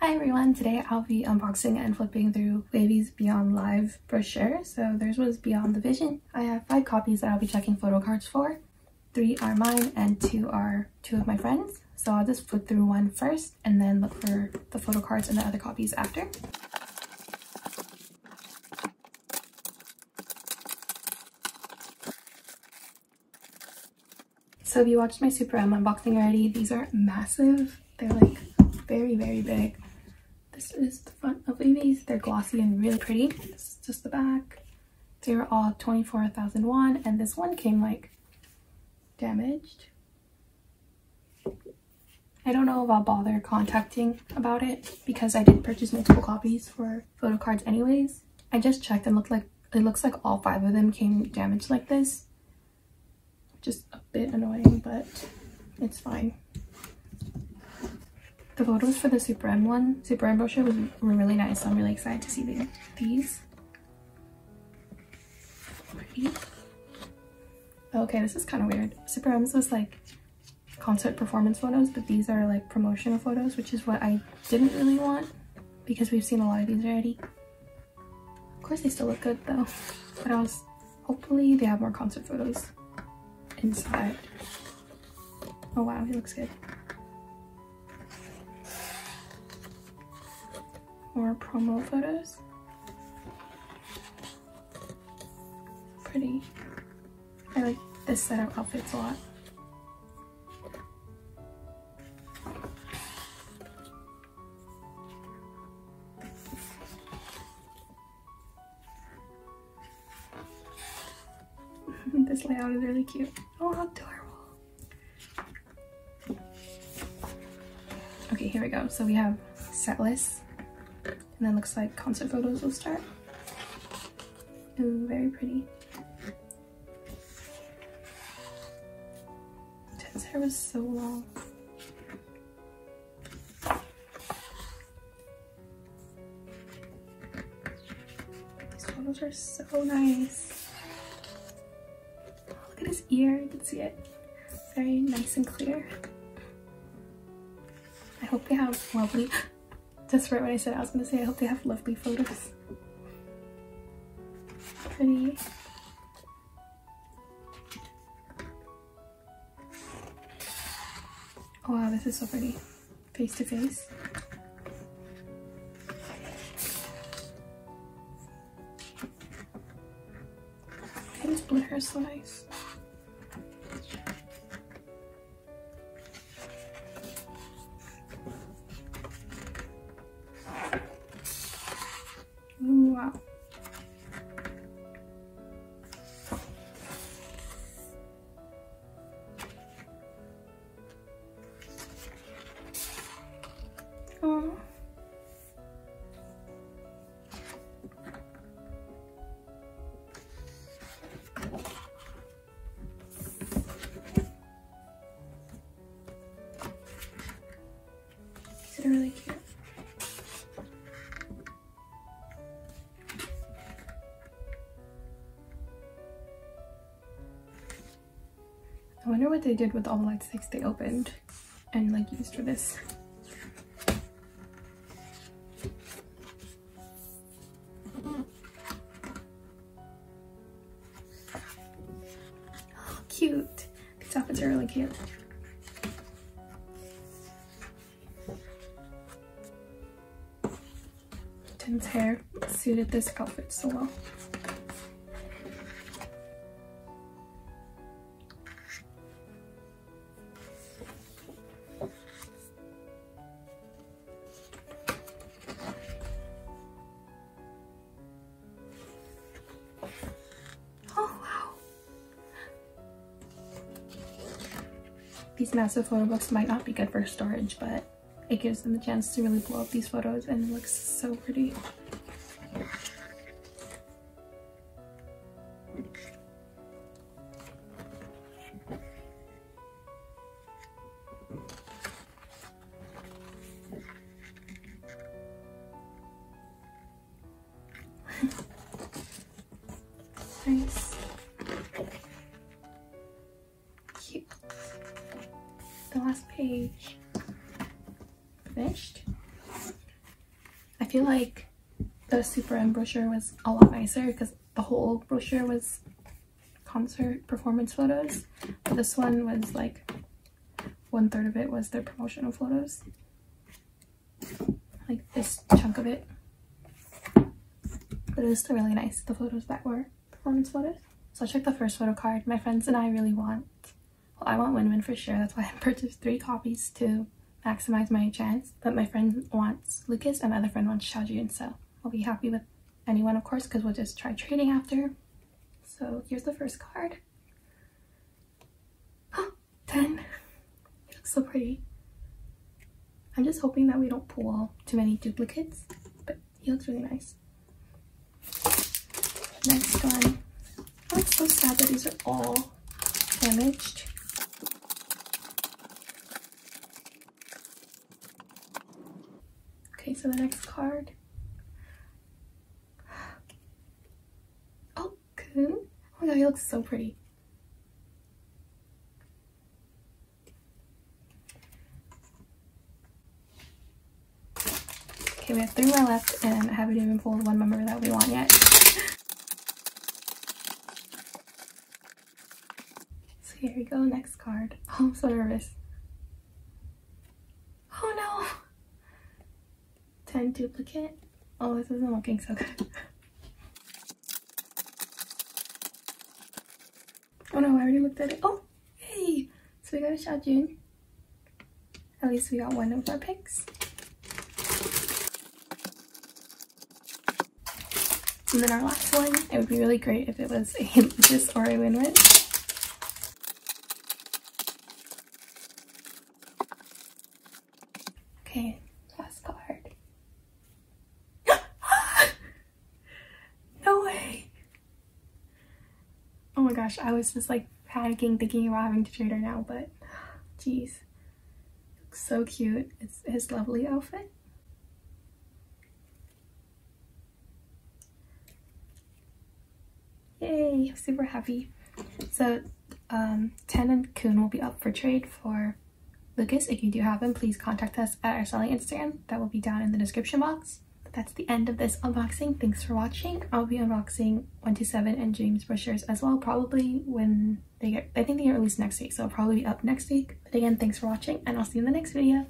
Hi everyone, today I'll be unboxing and flipping through WayV's Beyond Live brochure. So theirs was Beyond the Vision. I have 5 copies that I'll be checking photo cards for. 3 are mine and 2 are 2 of my friends. So I'll just flip through one first and then look for the photo cards and the other copies after. So if you watched my Super M unboxing already, these are massive. They're like very big. This is the front of WayV's. They're glossy and really pretty. This is just the back. They were all 24,000 won, and this one came like damaged. I don't know if I'll bother contacting about it because I did purchase multiple copies for photo cards anyways. I just checked and it looks like all 5 of them came damaged like this. Just a bit annoying, but it's fine. The photos for the Super M brochure were really nice, so I'm really excited to see these. Pretty. Okay, this is kind of weird. Super M's was like concert performance photos, but these are like promotional photos, which is what I didn't really want because we've seen a lot of these already. Of course, they still look good though, but hopefully they have more concert photos inside. Oh wow, he looks good. More promo photos. Pretty. I like this set of outfits a lot. This layout is really cute. Oh, how adorable. Okay, here we go. So we have set lists. And then looks like concert photos will start. Ooh, very pretty. His hair was so long. These photos are so nice. Oh, look at his ear, you can see it. Very nice and clear. I hope they have lovely Just right when I said I was gonna say I hope they have lovely photos. Pretty. Oh wow, this is so pretty. Face to face. And this blue hair is so nice. Ooh, wow. Oh. These are really cute. I wonder what they did with all the light sticks they opened and like used for this. Oh, cute. These outfits are really cute. Tim's hair suited this outfit so well. These massive photo books might not be good for storage, but it gives them the chance to really blow up these photos and it looks so pretty. Nice. Cute. The last page. Finished. feel like the Super M brochure was a lot nicer because the whole brochure was concert performance photos, but this one was like 1/3 of it was their promotional photos, like this chunk of it. But it was still really nice, the photos that were performance photos. So I'll check the first photo card. My friends and I really want, well, I want win-win for sure. That's why I purchased 3 copies to maximize my chance. But my friend wants Lucas and my other friend wants Xiaojun, so I'll be happy with anyone, of course, because we'll just try trading after. So here's the first card. 10. It looks so pretty. I'm just hoping that we don't pull too many duplicates, but he looks really nice. Next one. Oh, it's so sad that these are all damaged. Okay, so the next card. Oh, Kun. Oh my god, he looks so pretty. Okay, we have 3 more left, and I haven't even pulled one member that we want yet. So here we go, next card. Oh, I'm so nervous. Oh no! 10 duplicate. Oh, this isn't looking so good. Oh no, I already looked at it. Oh, yay! So we got a Xiaojun. At least we got one of our picks. And then our last one, it would be really great if it was a Lucas or a win-win. Okay, last card. No way! Oh my gosh, I was just like panicking thinking about having to trade her now, but jeez. Looks so cute. It's his lovely outfit. Yay, I'm super happy. So 10 and Kun will be up for trade for Lucas. If you do have him, please contact us at our selling Instagram. That will be down in the description box. But that's the end of this unboxing. Thanks for watching. I'll be unboxing 127 and James brochures as well, probably when they get, I think they get released next week, so it'll probably be up next week. But again, thanks for watching, and I'll see you in the next video.